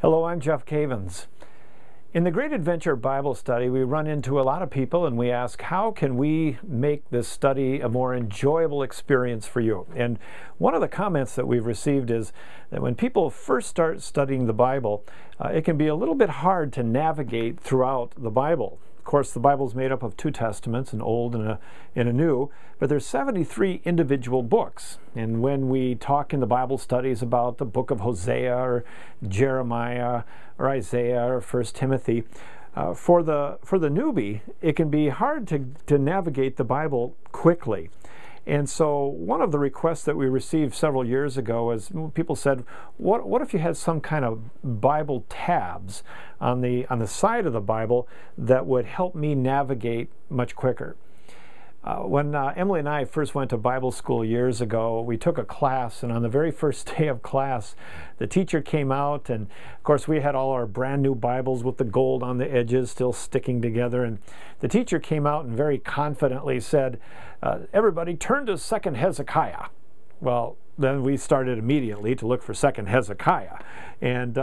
Hello, I'm Jeff Cavins. In the Great Adventure Bible Study, we run into a lot of people and we ask, how can we make this study a more enjoyable experience for you? And one of the comments that we've received is that when people first start studying the Bible, it can be a little bit hard to navigate throughout the Bible. Of course, the Bible is made up of two testaments, an Old and a New, but there's 73 individual books. And when we talk in the Bible studies about the book of Hosea or Jeremiah or Isaiah or 1 Timothy, for the newbie, it can be hard to navigate the Bible quickly. And so one of the requests that we received several years ago is people said, what if you had some kind of Bible tabs on the side of the Bible that would help me navigate much quicker? When Emily and I first went to Bible school years ago, we took a class, and on the very first day of class, the teacher came out, and of course we had all our brand new Bibles with the gold on the edges still sticking together, and the teacher came out and very confidently said, everybody turn to 2nd Hezekiah. Well, then we started immediately to look for 2nd Hezekiah. And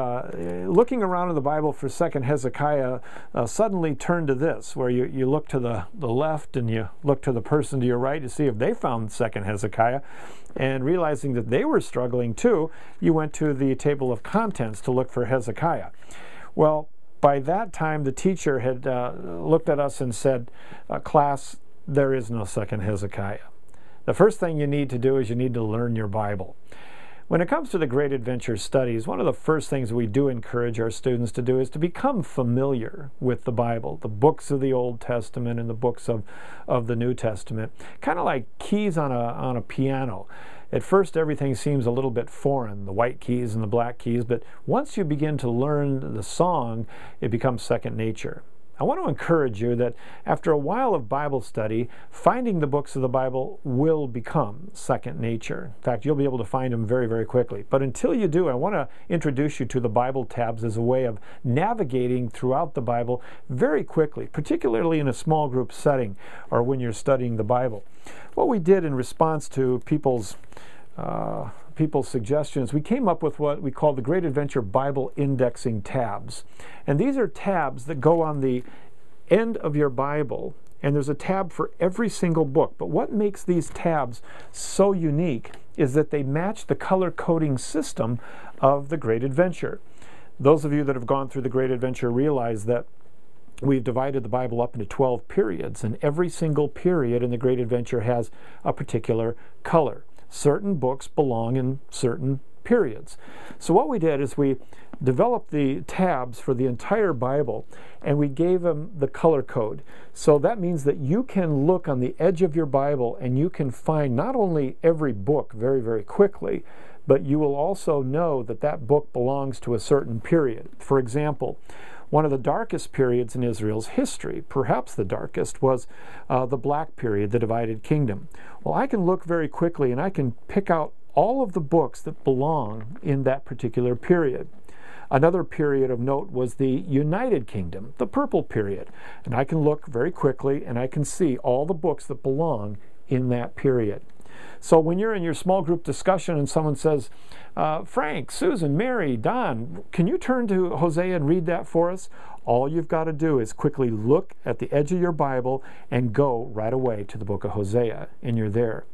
looking around in the Bible for 2nd Hezekiah suddenly turned to this, where you look to the left and you look to the person to your right to see if they found 2nd Hezekiah. And realizing that they were struggling too, you went to the table of contents to look for Hezekiah. Well, by that time the teacher had looked at us and said, class, there is no 2nd Hezekiah. The first thing you need to do is you need to learn your Bible. When it comes to the Great Adventure studies, one of the first things we do encourage our students to do is to become familiar with the Bible, the books of the Old Testament and the books of the New Testament, kind of like keys on a piano. At first, everything seems a little bit foreign, the white keys and the black keys, but once you begin to learn the song, it becomes second nature. I want to encourage you that after a while of Bible study, finding the books of the Bible will become second nature. In fact, you'll be able to find them very, very quickly. But until you do, I want to introduce you to the Bible tabs as a way of navigating throughout the Bible very quickly, particularly in a small group setting or when you're studying the Bible. What we did in response to people's suggestions, we came up with what we call the Great Adventure Bible Indexing tabs. And these are tabs that go on the end of your Bible, and there's a tab for every single book. But what makes these tabs so unique is that they match the color coding system of the Great Adventure. Those of you that have gone through the Great Adventure realize that we've divided the Bible up into 12 periods, and every single period in the Great Adventure has a particular color. Certain books belong in certain periods. So what we did is we developed the tabs for the entire Bible, and we gave them the color code. So that means that you can look on the edge of your Bible and you can find not only every book very, very quickly, but you will also know that that book belongs to a certain period. For example, one of the darkest periods in Israel's history, perhaps the darkest, was the Black period, the divided kingdom. Well, I can look very quickly and I can pick out all of the books that belong in that particular period. Another period of note was the United Kingdom, the purple period. And I can look very quickly and I can see all the books that belong in that period. So when you're in your small group discussion and someone says, Frank, Susan, Mary, Don, can you turn to Hosea and read that for us? All you've got to do is quickly look at the edge of your Bible and go right away to the book of Hosea, and you're there.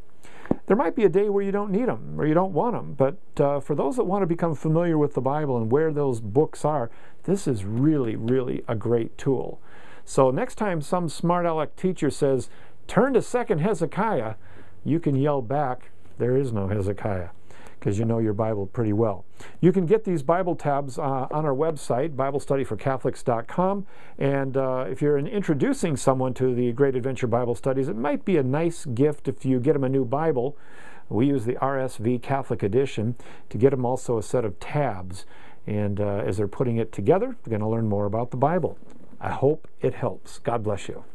There might be a day where you don't need them or you don't want them, but for those that want to become familiar with the Bible and where those books are, this is really, really a great tool. So next time some smart aleck teacher says, turn to 2nd Hezekiah, you can yell back, there is no Hezekiah, because you know your Bible pretty well. You can get these Bible tabs on our website, BibleStudyForCatholics.com, and if you're introducing someone to the Great Adventure Bible Studies, it might be a nice gift if you get them a new Bible. We use the RSV Catholic Edition to get them also a set of tabs, and as they're putting it together, they're going to learn more about the Bible. I hope it helps. God bless you.